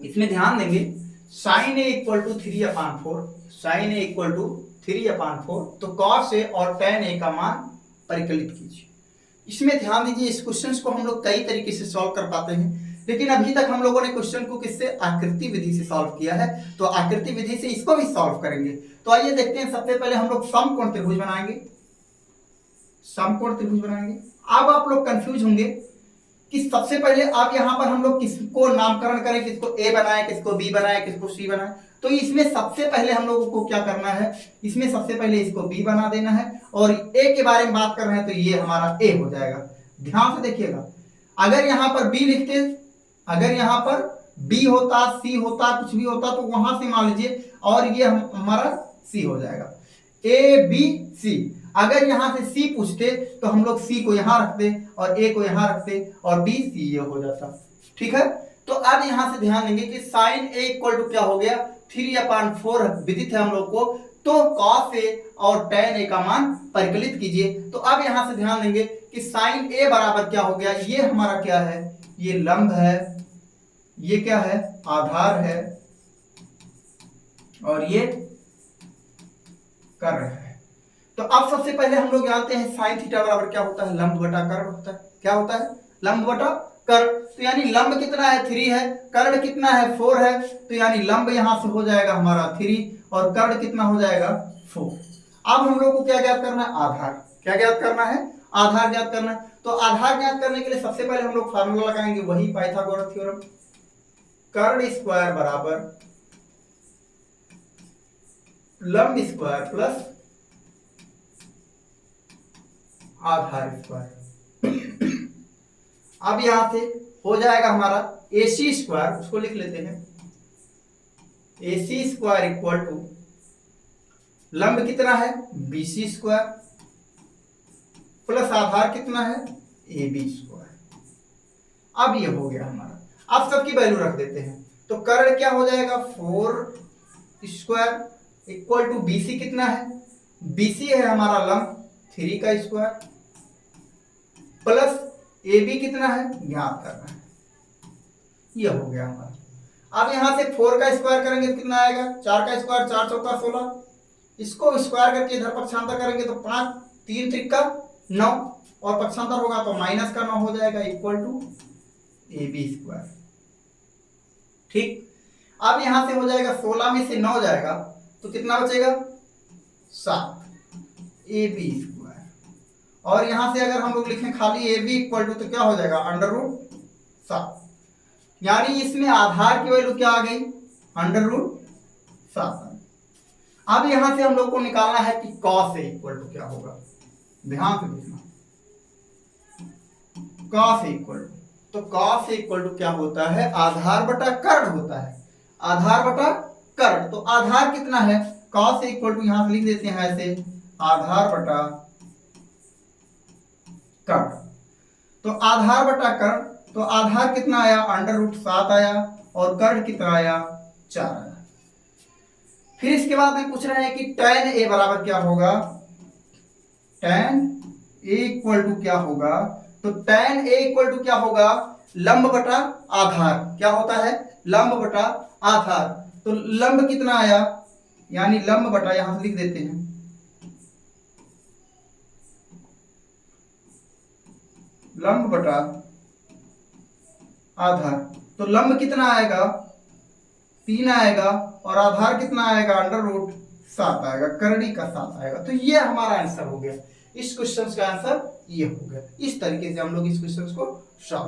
इसमें ध्यान देंगे sine A equal to 3/4, sine A equal to 3/4, तो कॉस ए और टेन ए का मान परिकलित कीजिए। इसमें ध्यान दीजिए, इस क्वेश्चन को हम लोग कई तरीके से सॉल्व कर पाते हैं, लेकिन अभी तक हम लोगों ने क्वेश्चन को किससे, आकृति विधि से सॉल्व किया है, तो आकृति विधि से इसको भी सॉल्व करेंगे। तो आइए देखते हैं, सबसे पहले हम लोग समकोण त्रिभुज बनाएंगे, समकोण त्रिभुज बनाएंगे। अब आप लोग कंफ्यूज होंगे कि सबसे पहले आप यहाँ पर हम लोग किसको नामकरण करें, किसको ए बनाए, किसको बी बनाए, किसको सी बनाए। तो इसमें सबसे पहले हम लोगों को क्या करना है, इसमें सबसे पहले इसको बी बना देना है, और ए के बारे में बात कर रहे हैं तो ये हमारा ए हो जाएगा। ध्यान से देखिएगा, अगर यहाँ पर बी लिखते, अगर यहाँ पर बी होता, सी होता, कुछ भी होता, तो वहां से मान लीजिए और ये हमारा सी हो जाएगा, ए बी सी। अगर यहां से सी पूछते तो हम लोग सी को यहां रखते और ए को यहां रखते और बी सी ये हो जाता। ठीक है, तो अब यहां से ध्यान देंगे कि साइन ए इक्वल टू क्या हो गया, 3/4 विदित है हम लोग को, तो कॉस ए और टेन ए का मान परिकलित कीजिए। तो अब यहां से ध्यान देंगे कि साइन ए बराबर क्या हो गया, ये हमारा क्या है, ये लंब है, ये क्या है, आधार है, और ये कर रहा है। तो अब सबसे पहले हम लोग जानते हैं साइन थीटा बराबर क्या होता है, लंब बटा कर्ण होता है। क्या होता है, लंब बटा कर्ण। तो यानी लंब कितना है, 3 है, कर्ण कितना है, 4 है, तो यानी लंब यहां से हो जाएगा हमारा 3 और कर्ण कितना हो जाएगा, 4। अब हम लोग को क्या ज्ञात करना है, आधार। क्या ज्ञात करना है, आधार ज्ञात करना है। तो आधार ज्ञात करने के लिए सबसे पहले हम लोग फार्मूला लगाएंगे, वही पाइथागोरस थ्योरम, कर्ण स्क्वायर बराबर लंब स्क्वायर प्लस आधार स्क्वायर। अब यहां से हो जाएगा हमारा AC स्क्वायर, उसको लिख लेते हैं, AC स्क्वायर इक्वल टू लंब कितना है, BC स्क्वायर प्लस आधार कितना है, AB स्क्वायर। अब ये हो गया हमारा। अब सबकी वैल्यू रख देते हैं, तो कर्ण क्या हो जाएगा, 4 स्क्वायर इक्वल टू BC कितना है, BC है हमारा लंब 3 का स्क्वायर प्लस AB कितना है, ज्ञात करना है, ये हो गया हमारा। अब यहां से 4 का स्क्वायर करेंगे तो कितना आएगा, 4 का स्क्वायर, 4 चौका 16, इसको स्क्वायर करके इधर पक्षांतर करेंगे तो 5, 3 त्रिका 9, और पक्षांतर होगा तो माइनस का 9 हो जाएगा, इक्वल टू AB स्क्वायर। ठीक, अब यहां से हो जाएगा 16 में से 9 जाएगा तो कितना बचेगा, 7, AB स्क्वायर। और यहां से अगर हम लोग लिखें खाली AB इक्वल टू तो क्या हो जाएगा, √7। यानी इसमें आधार की वैल्यू क्या आ गई, √7। अब यहां से हम लोग को निकालना है कि cos A इक्वल टू क्या होगा। ध्यान से देखना, cos A इक्वल टू, तो cos A इक्वल टू क्या होता है, आधार बटा कर्ण होता है, आधार बटा कर्ण। तो आधार कितना है, cos A इक्वल टू यहां से लिख देते हैं ऐसे, आधार बटा कर्ण। तो आधार बटा कर्ण, तो आधार कितना आया, √7 आया, और कर्ण कितना आया, 4 आया। फिर इसके बाद में पूछ रहे हैं कि tan A बराबर क्या होगा, tan A इक्वल टू क्या होगा, तो tan A इक्वल टू क्या होगा, लंब बटा आधार। क्या होता है, लंब बटा आधार। तो लंब कितना आया, यानी लंब बटा, यहां से लिख देते हैं, लंब बटा आधार। तो लंब कितना आएगा, 3 आएगा, और आधार कितना आएगा, √7 आएगा, करड़ी का 7 आएगा। तो ये हमारा आंसर हो गया, इस क्वेश्चन का आंसर ये हो गया। इस तरीके से हम लोग इस क्वेश्चन को सॉल्व